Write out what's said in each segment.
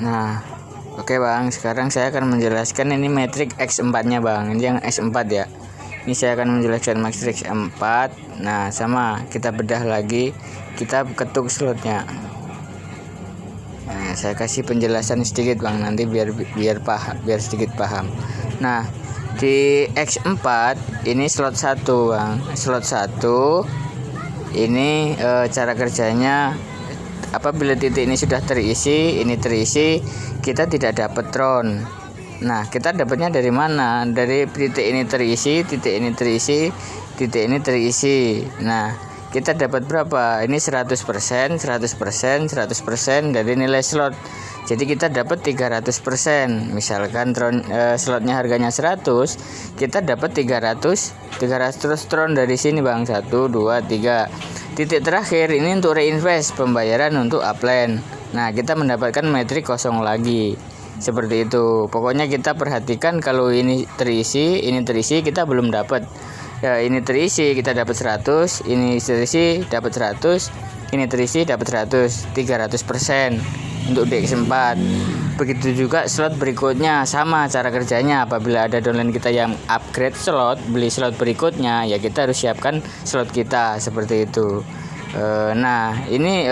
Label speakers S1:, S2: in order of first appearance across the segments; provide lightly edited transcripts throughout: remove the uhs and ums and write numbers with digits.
S1: Nah, oke Bang, sekarang saya akan menjelaskan ini metrik X4-nya Bang. Ini yang X4 ya. Ini saya akan menjelaskan metrik X4. Nah, sama kita bedah lagi, kita ketuk slotnya. Nah, saya kasih penjelasan sedikit Bang, nanti biar sedikit paham. Nah, di X4 ini slot 1 Bang. Slot 1 ini cara kerjanya, apabila titik ini sudah terisi, kita tidak dapat tron. Nah, kita dapatnya dari mana? Dari titik ini terisi, titik ini terisi, titik ini terisi. Nah, kita dapat berapa? Ini 100%, 100% dari nilai slot. Jadi kita dapat 300%. Misalkan slotnya harganya 100, kita dapat 300 tron dari sini Bang. 1 2 3. Titik terakhir ini untuk reinvest, pembayaran untuk upline. Nah, kita mendapatkan metrik kosong lagi. Seperti itu. Pokoknya kita perhatikan kalau ini terisi, kita belum dapat. Ya, ini terisi kita dapat 100, ini terisi dapat 100, ini terisi dapat 100, 300% untuk DX4. Begitu juga slot berikutnya, sama cara kerjanya. Apabila ada downline kita yang upgrade slot, beli slot berikutnya, ya kita harus siapkan slot kita seperti itu. Nah, ini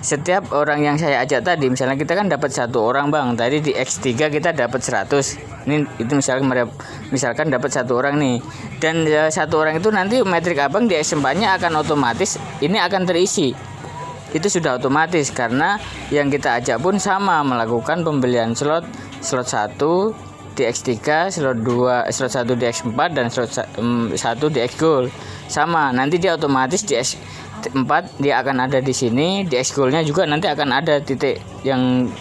S1: setiap orang yang saya ajak tadi, misalnya kita kan dapat 1 orang Bang. Tadi di X3 kita dapat 100. Ini itu misalkan dapat 1 orang nih. Dan 1 orang itu nanti metrik Abang di X4-nya akan otomatis ini akan terisi. Itu sudah otomatis karena yang kita ajak pun sama, melakukan pembelian slot 1 di X3, slot 1 di X4 dan slot 1 di X Gold. Sama, nanti dia otomatis di X4 dia akan ada di sini, di X Gold-nya juga nanti akan ada titik yang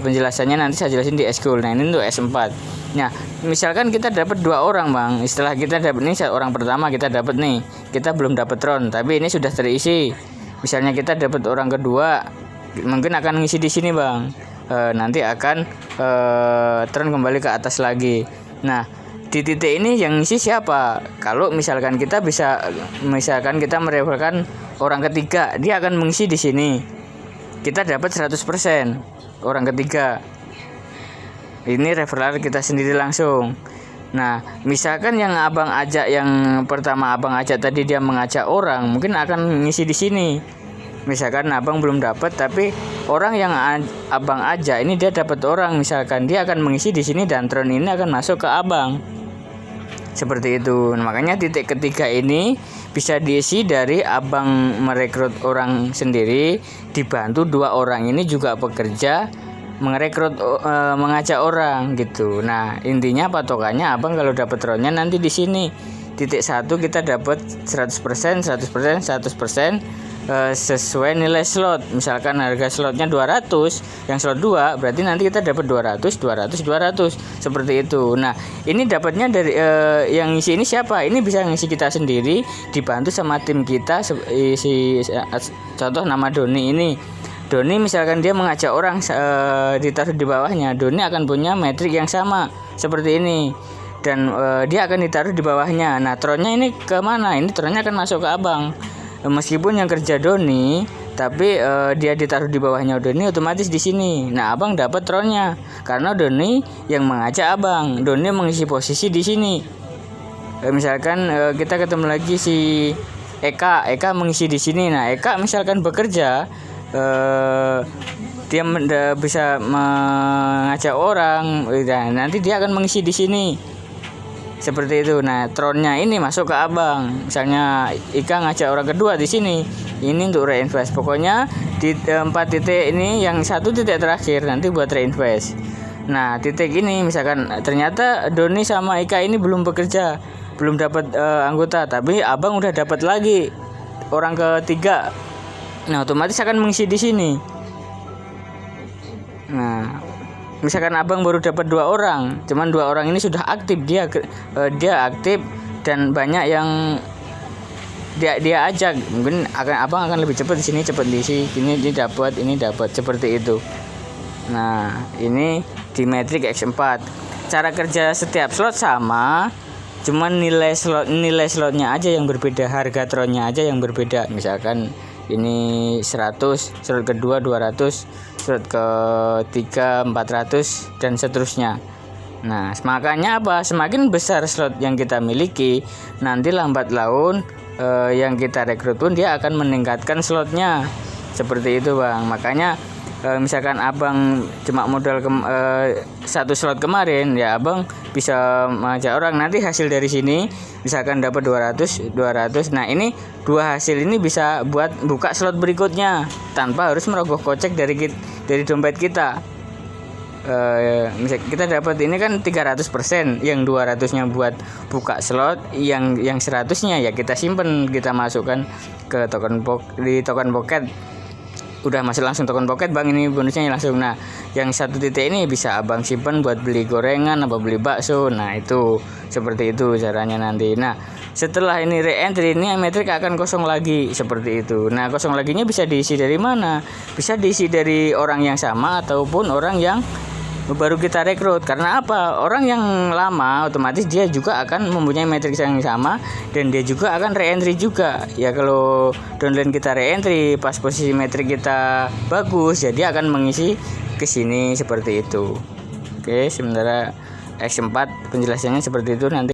S1: penjelasannya nanti saya jelasin di X Gold. Nah, ini untuk S4. Nah, misalkan kita dapat 2 orang Bang. Setelah kita dapat ini, orang pertama kita dapat nih, kita belum dapat tron, tapi ini sudah terisi. Misalnya kita dapat orang kedua, mungkin akan ngisi di sini Bang. Nanti akan tron kembali ke atas lagi. Nah, di titik ini yang ngisi siapa? Kalau misalkan kita merevelkan orang ketiga, dia akan mengisi di sini. Kita dapat 100% orang ketiga. Ini referral kita sendiri langsung. Nah, misalkan yang Abang ajak, yang pertama Abang ajak tadi, dia mengajak orang, mungkin akan ngisi di sini. Misalkan Abang belum dapat, tapi orang yang Abang ajak ini dia dapat orang, misalkan dia akan mengisi di sini dan tron ini akan masuk ke Abang. Seperti itu. Nah, makanya titik ketiga ini bisa diisi dari Abang merekrut orang sendiri, dibantu 2 orang ini juga bekerja merekrut, mengajak orang gitu. Nah, intinya patokannya Abang kalau dapat tronnya nanti di sini. Titik 1 kita dapat 100% sesuai nilai slot. Misalkan harga slotnya 200, yang slot 2 berarti nanti kita dapat 200 seperti itu. Nah, ini dapatnya dari yang ngisi ini siapa? Ini bisa ngisi kita sendiri, dibantu sama tim kita. Contoh nama Doni ini. Doni misalkan dia mengajak orang ditaruh di bawahnya, Doni akan punya metrik yang sama seperti ini. Dan dia akan ditaruh di bawahnya. Nah, tronnya ini ke mana? Ini tronnya akan masuk ke Abang. Meskipun yang kerja Doni, tapi dia ditaruh di bawahnya Doni, otomatis di sini. Nah, Abang dapat tronnya karena Doni yang mengajak Abang. Doni mengisi posisi di sini. Misalkan kita ketemu lagi si Eka mengisi di sini. Nah, Eka misalkan bekerja, dia bisa mengajak orang, nanti dia akan mengisi di sini. Seperti itu. Nah, tronnya ini masuk ke Abang. Misalnya Ika ngajak orang kedua di sini. Ini untuk reinvest. Pokoknya di 4 titik ini, yang 1 titik terakhir nanti buat reinvest. Nah, titik ini misalkan ternyata Doni sama Ika ini belum bekerja, belum dapat anggota, tapi Abang udah dapat lagi orang ketiga. Nah, otomatis akan mengisi di sini. Nah, misalkan Abang baru dapat 2 orang, cuman 2 orang ini sudah aktif, dia aktif dan banyak yang dia ajak, mungkin Abang akan lebih cepat di sini, ini dapat seperti itu. Nah, ini di metrik X4. Cara kerja setiap slot sama, cuman nilai slotnya aja yang berbeda, harga tronnya aja yang berbeda. Misalkan ini 100, slot kedua 200, slot ke-3 400 dan seterusnya. Nah, makanya apa? Semakin besar slot yang kita miliki, nanti lambat laun yang kita rekrut pun dia akan meningkatkan slotnya. Seperti itu, Bang. Makanya misalkan Abang cuma modal satu slot kemarin, ya Abang bisa mengajak orang, nanti hasil dari sini misalkan dapat 200. Nah, ini dua hasil ini bisa buat buka slot berikutnya tanpa harus merogoh kocek dari dompet kita. Misal kita dapat ini kan 300%, yang 200-nya buat buka slot, yang 100-nya ya kita simpen, kita masukkan ke di token pocket. Udah masuk langsung token pocket, Bang, ini bonusnya langsung. Nah, yang 1 titik ini bisa Abang simpen buat beli gorengan apa beli bakso. Nah, itu seperti itu caranya nanti. Nah, setelah ini re-entry, ini metrik akan kosong lagi seperti itu. Nah, kosong laginya bisa diisi dari mana? Bisa diisi dari orang yang sama ataupun orang yang baru kita rekrut. Karena apa? Orang yang lama otomatis dia juga akan mempunyai matriks yang sama dan dia juga akan re-entry juga. Ya kalau downline kita re-entry pas posisi metrik kita bagus, ya dia akan mengisi ke sini seperti itu. Oke, sementara X4 penjelasannya seperti itu. Nanti